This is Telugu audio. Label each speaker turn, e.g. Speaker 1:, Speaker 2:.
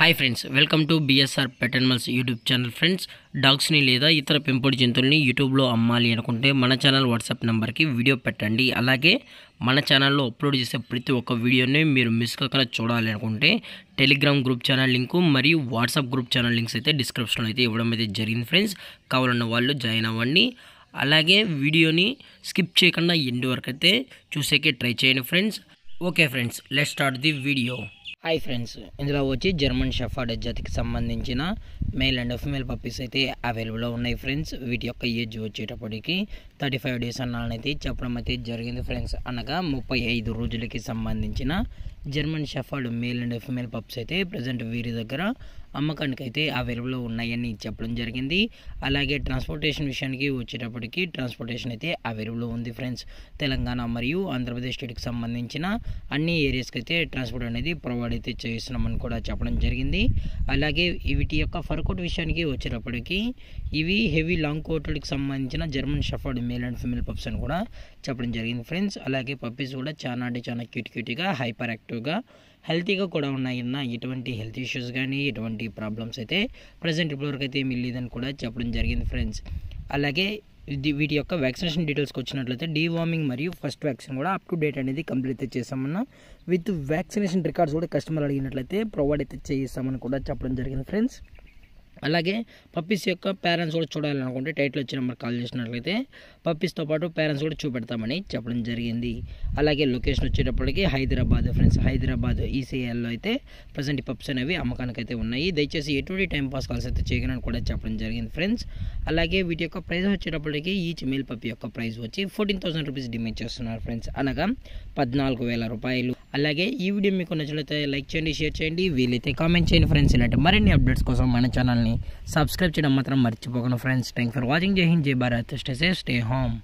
Speaker 1: Hi friends, welcome to BSR pet animals YouTube channel. Friends, డాగ్స్ని లేదా ఇతర పెంపుడు జంతువుల్ని యూట్యూబ్లో అమ్మాలి అనుకుంటే మన ఛానల్ వాట్సాప్ నెంబర్కి వీడియో పెట్టండి. అలాగే మన ఛానల్లో అప్లోడ్ చేసే ప్రతి ఒక్క వీడియోని మీరు మిస్ కాకుండా చూడాలి అనుకుంటే టెలిగ్రామ్ గ్రూప్ ఛానల్ లింకు మరియు వాట్సాప్ గ్రూప్ ఛానల్ లింక్స్ అయితే డిస్క్రిప్షన్లో అయితే ఇవ్వడం అయితే జరిగింది ఫ్రెండ్స్. కావాలన్న వాళ్ళు జాయిన్ అవ్వండి. అలాగే వీడియోని స్కిప్ చేయకుండా ఎండ్ వరకు అయితే చూసేకే ట్రై చేయండి friends. Okay friends, let's start the video. Hi friends, ఇందులో వచ్చి జర్మన్ షెఫర్డ్ జాతికి సంబంధించిన మేల్ అండ్ ఫీమేల్ పప్పీస్ అయితే అవైలబుల్లో ఉన్నాయి ఫ్రెండ్స్. వీటి యొక్క ఏజ్ వచ్చేటప్పటికి 35 డేస్ అన్నానైతే చెప్పడం అయితే జరిగింది ఫ్రెండ్స్. అనగా 35 రోజులకి సంబంధించిన German shepherd male and female pups అయితే ప్రజెంట్ వీరి దగ్గర అమ్మకానికి అయితే అవైలబుల్లో ఉన్నాయని చెప్పడం జరిగింది. అలాగే ట్రాన్స్పోర్టేషన్ విషయానికి వచ్చేటప్పటికి ట్రాన్స్పోర్టేషన్ అయితే అవైలబుల్లో ఉంది ఫ్రెండ్స్. తెలంగాణ మరియు ఆంధ్రప్రదేశ్ స్టేట్కి సంబంధించిన అన్ని ఏరియాస్కి అయితే ట్రాన్స్పోర్ట్ అనేది ప్రొవైడ్ అయితే చేస్తున్నామని కూడా చెప్పడం జరిగింది. అలాగే వీటి యొక్క ఫర్ కోట్ విషయానికి వచ్చేటప్పటికి ఇవి హెవీ లాంగ్ కోట్కి సంబంధించిన German shepherd male and female pups అని కూడా చెప్పడం జరిగింది ఫ్రెండ్స్. అలాగే పప్పీస్ కూడా చాలా అంటే చాలా క్యూట్గా హైపర్ యాక్టివ్గా హెల్తీగా కూడా ఉన్నాయన్న ఎటువంటి హెల్త్ ఇష్యూస్ కానీ ఎటువంటి ప్రాబ్లమ్స్ అయితే ప్రజెంట్ ఇప్పటివరకు అయితే ఏమీ లేదని కూడా చెప్పడం జరిగింది ఫ్రెండ్స్. అలాగే వీటి యొక్క వ్యాక్సినేషన్ డీటెయిల్స్కి వచ్చినట్లయితే డీవార్మింగ్ మరియు ఫస్ట్ వ్యాక్సిన్ కూడా అప్ టు డేట్ అనేది కంప్లీట్ అయితే చేస్తామన్నా. విత్ వ్యాక్సినేషన్ రికార్డ్స్ కూడా కస్టమర్ అడిగినట్లయితే ప్రొవైడ్ అయితే చేస్తామని కూడా చెప్పడం జరిగింది ఫ్రెండ్స్. అలాగే పప్పీస్ యొక్క పేరెంట్స్ కూడా చూడాలనుకుంటే టైటిల్ వచ్చిన నెంబర్ కాల్ చేసినట్లయితే పప్పీస్తో పాటు పేరెంట్స్ కూడా చూపెడతామని చెప్పడం జరిగింది. అలాగే లొకేషన్ వచ్చేటప్పటికి హైదరాబాద్ ఫ్రెండ్స్. హైదరాబాద్ ఈసీఐఎల్లో అయితే ప్రజెంట్ ఈ పప్స్ అనేవి అమ్మకానికి అయితే ఉన్నాయి. దయచేసి ఎటువంటి టైం పాస్ కాల్స్ అయితే చేయగలని కూడా చెప్పడం జరిగింది ఫ్రెండ్స్. అలాగే వీటి యొక్క ప్రైస్ వచ్చేటప్పటికి ఈచ్ మేల్ పప్పీ యొక్క ప్రైస్ వచ్చి 14,000 రూపీస్ డిమాండ్ చేస్తున్నారు ఫ్రెండ్స్. అనగా 14,000 రూపాయలు. అలాగే ఈ వీడియో మీకు నచ్చినట్లయితే లైక్ చేయండి, షేర్ చేయండి, వీలైతే కామెంట్ చేయండి ఫ్రెండ్స్. ఇలాంటి మరిన్ని అప్డేట్స్ కోసం మన ఛానల్ని సబ్స్క్రైబ్ చేయడం మాత్రం మర్చిపోకండి ఫ్రెండ్స్. Thank for watching. జై హింద్, జై Bharat. Stay safe, stay home.